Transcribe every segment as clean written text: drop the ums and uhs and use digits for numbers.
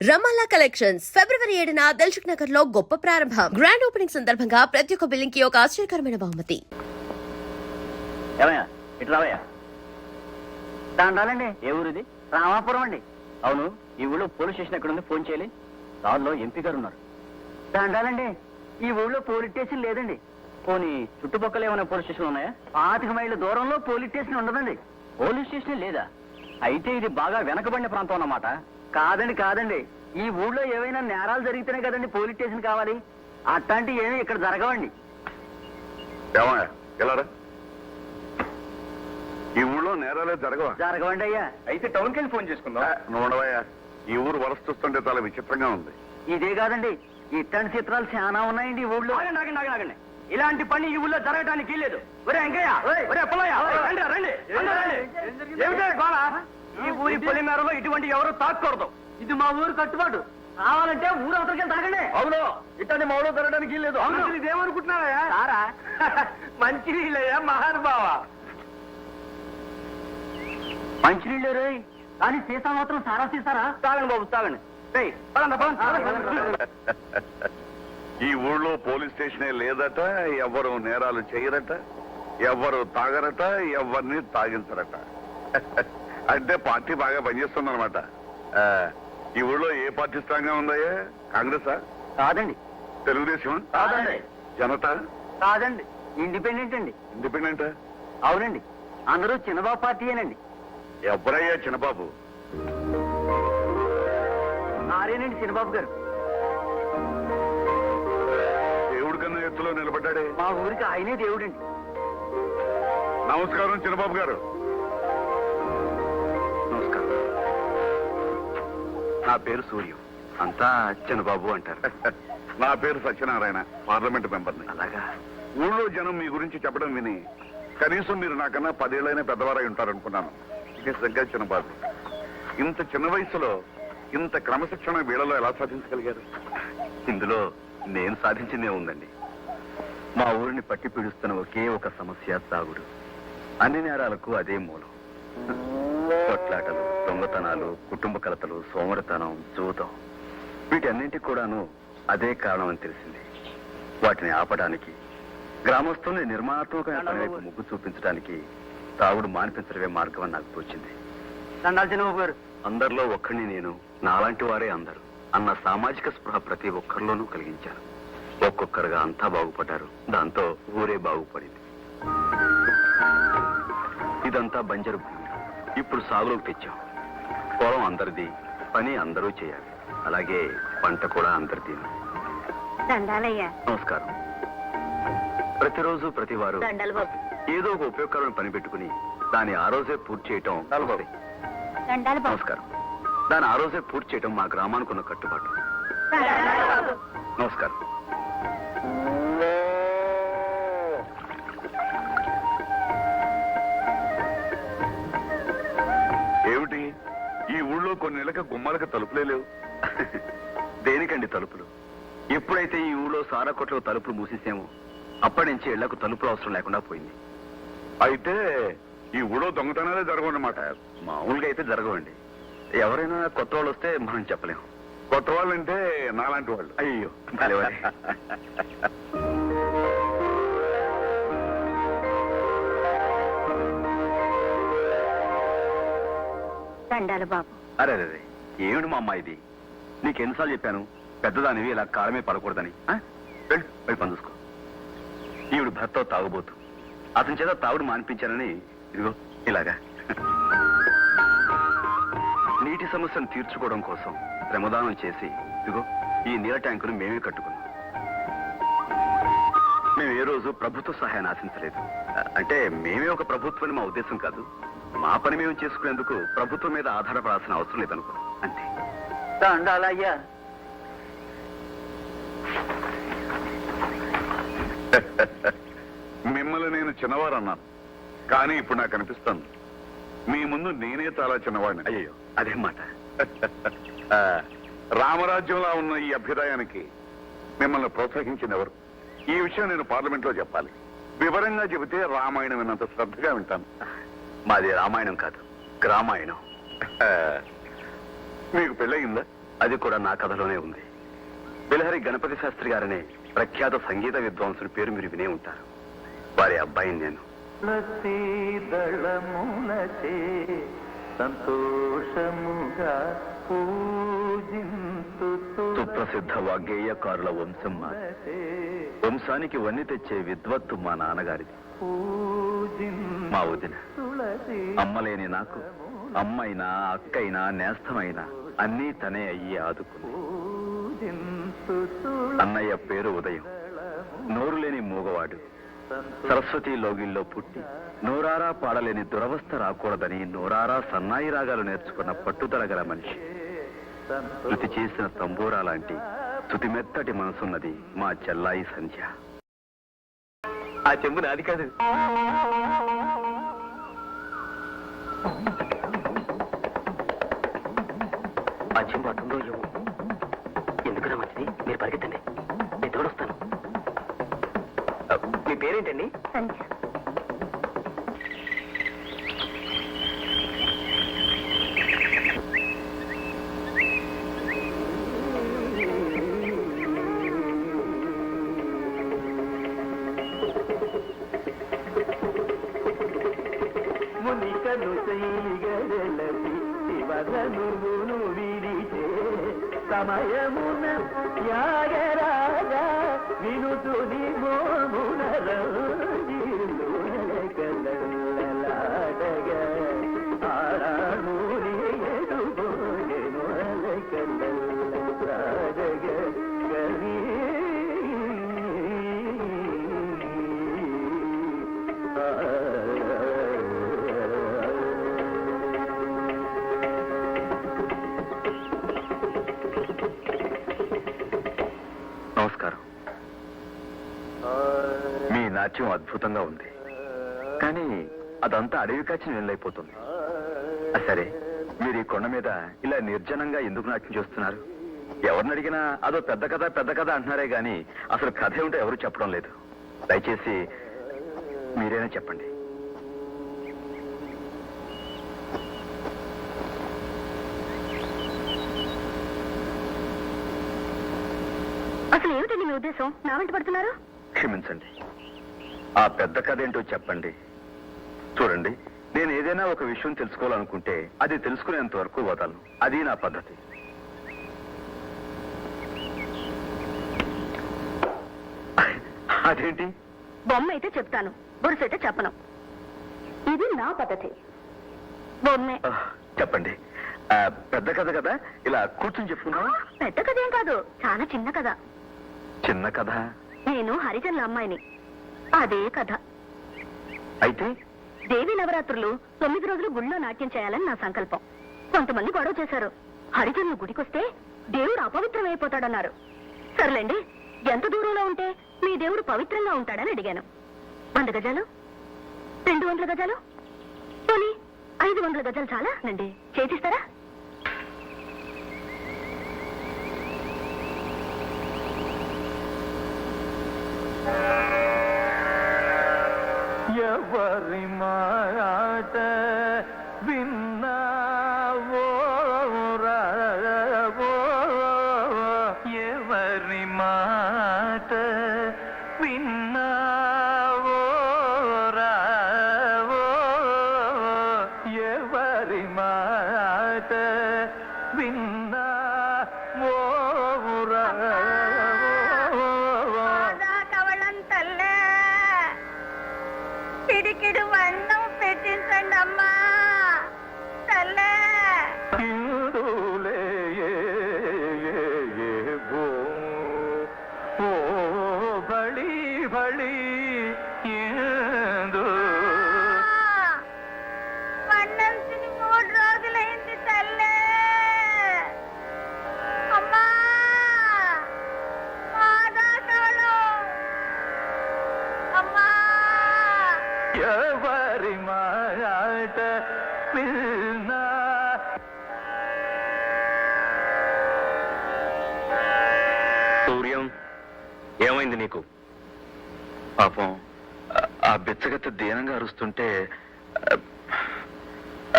రమాలా collections ఫిబ్రవరి 7న దిల్సుఖ్ నగర్ లో గొప్ప ప్రారంభం. గ్రాండ్ ఓపెనింగ్ సందర్భంగా ప్రతి ఒక్క బిల్లింగ్ కి ఒక ఆశ్చర్యకరమైన బహుమతి. ఏమయ్యా ఇట్లా రావయ్యా. దాండాలండి. ఏ ఊరిది? రామాపురం అండి. అవును, ఈ ఊళ్ళో పోలీస్ స్టేషన్ ఎక్కడ ఉంది? ఫోన్ చేయాలి. దానిలో ఎంపీ గారు ఉన్నారు. దాండాలండి. ఈ ఊళ్ళో పోలీస్ స్టేషన్ లేదండి. పోనీ చుట్టుపక్కల ఏమైనా పోలీస్ స్టేషన్ ఉన్నాయా? 5 మైళ్ళ దూరంలో పోలీస్ స్టేషన్ ఉండదండి. పోలీస్ స్టేషన్ లేదా? అయితే ఇది బాగా వెనకబడిన ప్రాంతం అన్నమాట. కాదండి. ఈ ఊళ్ళో ఏవైనా నేరాలు జరిగితేనే కదండి పోలీస్ స్టేషన్ కావాలి. అట్లాంటి ఏమీ ఇక్కడ జరగవండి. ఈ ఊళ్ళో నేరాలే జరగవండి అయ్యా. అయితే టౌన్కి వెళ్ళి ఫోన్ చేసుకుందాం. నువ్వయ్యా, ఈ ఊరు వరస చూస్తుంటే చాలా విచిత్రంగా ఉంది. ఇదే కాదండి, ఇట్లాంటి చిత్రాలు చాలా ఉన్నాయండి ఈ ఊళ్ళో. ఆగండి. ఇలాంటి పని ఈ ఊళ్ళో జరగడానికి లేదు. ఒరే వెంకయ్య, ఒరే పుల్లయ్య, రండి. ఏమిటో గోళ? ఈ ఊరి పొలి మేరలో ఇటువంటి ఎవరు తాకూడదు. ఇది మా ఊరు కట్టుబాటు. కావాలంటే ఊరు అవతలకి తాగండి. అవును, ఇట్లాంటి మా ఊళ్ళో జరగడానికి లేదు. ఇదేమనుకుంటున్నావయ్యా? సారా మంచి నీళ్ళయ్యా మహానుభావ. మంచినీళ్ళు రే, కానీ సీసా మాత్రం సారా సీసారా? తాగండి బాబు, తాగండి. ఈ ఊళ్ళో పోలీస్ స్టేషనే లేదట, ఎవరు నేరాలు చేయరట, ఎవరు తాగరట, ఎవరిని తాగించరట. అంటే పార్టీ బాగా పనిచేస్తుందన్నమాట. ఈ ఊళ్ళో ఏ పార్టీ స్ట్రాంగ్ గా ఉందయ్యా? కాంగ్రెసా? కాదండి. తెలుగుదేశం? కాదండి. జనతా? కాదండి. ఇండిపెండెంట్ అండి. ఇండిపెండెంట్? అవునండి. అందరూ చిన్నబాబు పార్టీయేనండి. ఎవరయ్యా చిన్నబాబు? ఆరేనండి చిన్నబాబు గారు. దేవుడి కన్నా ఎత్తులో నిలబడ్డాడే. మా ఊరికి ఆయనే దేవుడండి. నమస్కారం చిన్నబాబు గారు. నమస్కారం. నా పేరు సూర్యం, అంతా చిన్నబాబు అంటారు. నా పేరు సత్యనారాయణ, పార్లమెంట్ మెంబర్ని. అలాగా? ఊళ్ళో జనం మీ గురించి చెప్పడం విని కనీసం మీరు నాకన్నా 10 ఏళ్ళైనా పెద్దవారై ఉంటారనుకున్నాను. నిజంగా చిన్నబాబు, ఇంత చిన్న వయసులో ఇంత క్రమశిక్షణ వీళ్ళలో ఎలా సాధించగలిగారు? ఇందులో నేను సాధించిందే ఉందండి. మా ఊరిని పట్టి పీడిస్తున్న ఒకే ఒక సమస్య తాగుడు. అన్ని నేరాలకు అదే మూలం. కొట్లాటలు, దొంగతనాలు, కుటుంబ కలతలు, సోమరితనం, జూదం, వీటన్నింటికి కూడాను అదే కారణం అని తెలిసింది. వాటిని ఆపడానికి, గ్రామస్తుల్ని నిర్మాణాత్మకమైన పని వైపు మొగ్గు చూపించడానికి తాగుడు మానిపించడమే మార్గం అని నాకు తోచింది. చిన్నబాబు గారు, అందరిలో ఒక్కడిని నేను, నాలాంటి వారే అందరూ అన్న సామాజిక స్పృహ ప్రతి ఒక్కరిలోనూ కలిగించాను. ఒక్కొక్కరుగా అంతా బాగుపడ్డారు. దాంతో ఊరే బాగుపడింది. ఇదంతా బంజరు భూమి. ఇప్పుడు సాగులోకి తెచ్చాం. పొలం అందరిది, పని అందరూ చేయాలి. అలాగే పంట కూడా అందరిది. నమస్కారం. ప్రతిరోజు ప్రతివారు ఏదో ఒక ఉపయోగకరమైన పని పెట్టుకుని దాన్ని ఆ రోజే పూర్తి చేయటం. నమస్కారం. దాన్ని ఆ రోజే పూర్తి చేయటం మా గ్రామానికి ఉన్న కట్టుబాటు. నమస్కారం. ఏమిటి, ఈ ఊళ్ళో కొన్ని నెలక గుమ్మాలకు తలుపులే లేవు? దేనికండి తలుపులు? ఎప్పుడైతే ఈ ఊళ్ళో సారా కొట్లకు తలుపులు మూసేసామో అప్పటి నుంచి ఇళ్లకు తలుపులు అవసరం లేకుండా పోయింది. అయితే ఈ ఊళ్ళో దొంగతనాలే జరగవన్నమాట. మామూలుగా అయితే జరగవండి. ఎవరైనా కొత్త వాళ్ళు వస్తే మనం చెప్పలేము. కొత్త వాళ్ళంటే నాలాంటి వాళ్ళు. అయ్యో భలేవారే. అరే ఏమిటి మా అమ్మ ఇది? నీకెన్నిసార్లు చెప్పాను పెద్దదానివి ఇలా కాలమే పడకూడదని. వెళ్ళి పని చూసుకో. ఈవిడ భర్త తాగుబోతు. అతని చేత తాగుడు మానిపించానని ఇదిగో ఇలాగా. నీటి సమస్యను తీర్చుకోవడం కోసం శ్రమదానం చేసి ఇదిగో ఈ నీళ్ళ ట్యాంకును మేమే కట్టుకున్నాం. మేము ఏ రోజు ప్రభుత్వ సహాయాన్ని ఆశించలేదు. అంటే మేమే ఒక ప్రభుత్వాన్ని మా ఉద్దేశం కాదు. మా పని మేము చేసుకునేందుకు ప్రభుత్వం మీద ఆధారపడాల్సిన అవసరం లేదనుకున్నాం, అంతే. దండాలయ్యా. మిమ్మల్ని నేను చిన్నవారు అన్నాను, కానీ ఇప్పుడు నాకు అనిపిస్తుంది మీ ముందు నేనే చాలా చిన్నవాడిని. అయ్యో అదేం మాట. రామరాజ్యంలో ఉన్న ఈ అభ్యుదయానికి మిమ్మల్ని ప్రోత్సహించింది ఎవరు? ఈ విషయం నేను పార్లమెంట్ లో చెప్పాలి. వివరంగా చెబితే రామాయణం విన్నంత శ్రద్ధగా వింటాను. మాది రామాయణం కాదు, గ్రామాయణం. మీకు పెళ్ళయిందా? అది కూడా నా కథలోనే ఉంది. బిలహరి గణపతి శాస్త్రి గారనే ప్రఖ్యాత సంగీత విద్వాంసుడి పేరు మీరు వినే ఉంటారు. వారి అబ్బాయిని నేను. సంతోషముగా సుప్రసిద్ధ వాగ్గేయకారుల వంశం మాది. వంశానికి వన్ని తెచ్చే విద్వత్తు మా నాన్నగారిది. మా వదిన అమ్మలేని నాకు అమ్మైనా అక్కైనా నేస్తమైనా అన్నీ తనే అయ్యి ఆదుకుంది. అన్నయ్య పేరు ఉదయం. నోరు లేని మూగవాడు. సరస్వతి లోగిల్లో పుట్టి నోరారా పాడలేని దురవస్థ రాకూడదని నోరారా సన్నాయి రాగాలు నేర్చుకున్న పట్టుదల గల మనిషి. శృతి చేసిన తంబూరా లాంటి తుతిమెత్తటి మనసున్నది మా చెల్లాయి సంధ్య. ఆ చెంబు నాది కాదు. ఆ చెంబు అటుందో ఏమో. ఎందుకురా మంచిది, మీరు పరిగెత్తండి, నేను తోడొస్తాను. మీ పేరేంటండి? సంధ్య. మునికను చేయగలది శివధనువును విరిచే సమయమున త్యాగరాజ వినుతుని మోమున కల్లలాడగ ఆరాణూరి ఎదుగోగెను కల్లలాడగ కవి నమస్కారం. మీ నాట్యం అద్భుతంగా ఉంది, కానీ అదంతా అడవి కాచిన వెళ్ళైపోతుంది. సరే, మీరు ఈ కొండ మీద ఇలా నిర్జనంగా ఎందుకు నాట్యం చేస్తున్నారు? ఎవరిని అడిగినా అదో పెద్ద కథ అంటున్నారే గాని అసలు కథ ఏమిటో ఎవరు చెప్పడం లేదు. దయచేసి మీరైనా చెప్పండి. అసలు ఏమిటండి మీ ఉద్దేశం? నా వెంట పడుతున్నారు? క్షమించండి, ఆ పెద్ద కథ ఏంటో చెప్పండి. చూడండి, నేను ఏదైనా ఒక విషయం తెలుసుకోవాలనుకుంటే అది తెలుసుకునేంత వరకు వదలను. అది నా పద్ధతి. అదేంటి? బొమ్మ అయితే చెప్తాను, బొరుసైతే చెప్పను. ఇది నా పద్ధతి. బొమ్మే. చెప్పండి. పెద్ద కథ కదా, ఇలా కూర్చొని చెప్పుకున్నా? పెద్ద కథ ఏం కాదు, చాలా చిన్న కథ. చిన్న కథ? నేను హరిజనుల అమ్మాయిని, అదే కథ. అయితే దేవి నవరాత్రులు 9 రోజులు గుళ్ళో నాట్యం చేయాలని నా సంకల్పం. కొంతమంది గొడవ చేశారు. హరిజనులు గుడికొస్తే దేవుడు అపవిత్రమైపోతాడన్నారు. సర్లేండి, ఎంత దూరంలో ఉంటే మీ దేవుడు పవిత్రంగా ఉంటాడని అడిగాను. 100 గజాలు, 200 గజాలు, పోనీ 500 గజాలు చాలా నండి, చేసిస్తారా? ఎవరి మాట విన్నావో రావో, ఎవరి మాట విన్నావో రావో, ఎవరి మాట విన్నావో రావో. పిడికిడు అన్నం పెట్టించండి అమ్మా తల్లే. ఓ బళి బళి అన్నం తిని 3 రోజులైంది తల్లే. అమ్మా అమ్మా. ఎవరి మాట విన్నా. సూర్యం, ఏమైంది నీకు? పాపం ఆ బిచ్చగత్త దీనంగా అరుస్తుంటే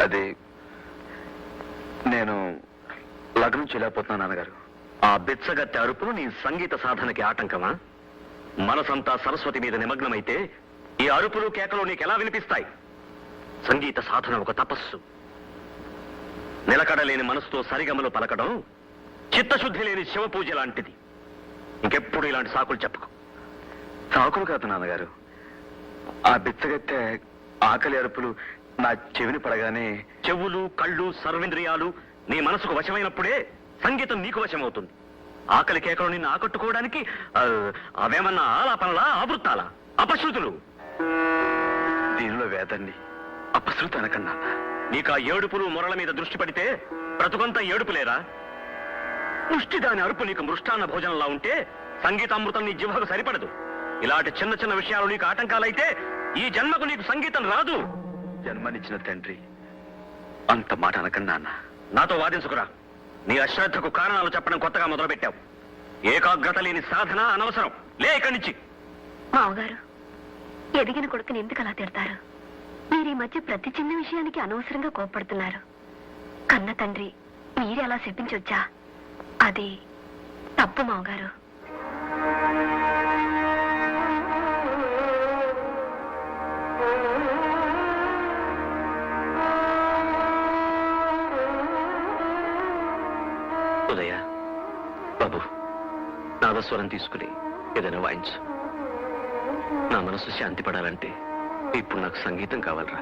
అది నేను లగ్నం చేయలేకపోతున్నా నాన్నగారు. ఆ బిచ్చగత్తె అరుపులు నీ సంగీత సాధనకి ఆటంకమా? మనసంతా సరస్వతి మీద నిమగ్నమైతే ఈ అరుపులు కేకలు నీకెలా వినిపిస్తాయి? సంగీత సాధన ఒక తపస్సు. నిలకడలేని మనసుతో సరిగమలు పలకడం చిత్తశుద్ధి లేని శివ పూజ లాంటిది. ఇంకెప్పుడు ఇలాంటి సాకులు చెప్పకు. సాకులు కాదు నాన్నగారు. ఆ బిచ్చగత్తె ఆకలి అరుపులు నా చెవిని పడగానే చెవులు, కళ్ళు, సర్వేంద్రియాలు నీ మనసుకు వశమైనప్పుడే సంగీతం నీకు వశమవుతుంది. ఆకలి కేకలు నిన్ను ఆకట్టుకోవడానికి అవేమన్నా ఆలాపనలా, ఆవృత్తాలా, అపశృతులు? దీనిలో వేదాన్ని అపశృతి అనకన్నా. నీకు ఆ ఏడుపులు మొరల మీద దృష్టి పడితే బ్రతుకంతా ఏడుపులేరా? ముష్టి దాని అరుపు నీకు మృష్టాన్న భోజనంలా ఉంటే సంగీతామృతం నీ జిహ్వకు సరిపడదు. ఇలాంటి చిన్న చిన్న విషయాలు నీకు ఆటంకాలైతే ఈ జన్మకు నీకు సంగీతం రాదు. జన్మనిచ్చిన తండ్రి అంత మాట అనకన్నా. నాతో వాదించుకురా. నీ అశ్రద్ధకు కారణాలు చెప్పడం కొత్తగా మొదలుపెట్టావు. ఏకాగ్రత లేని సాధన అనవసరం. లే ఇక్కడి నుంచి. మామగారు, ఎదిగిన కొడుకుని ఎందుకు అలా తిడతారు? మీరు ఈ మధ్య ప్రతి చిన్న విషయానికి అనవసరంగా కోప్పడుతున్నారు. కన్న తండ్రి మీరే అలా శపించొచ్చా? అది తప్పు మామగారు. ఉదయ బాబు, నాదస్వరం తీసుకుని ఏదైనా వాయించు. నా మనసు శాంతి పడాలంటే ఇప్పుడు నాకు సంగీతం కావాలరా.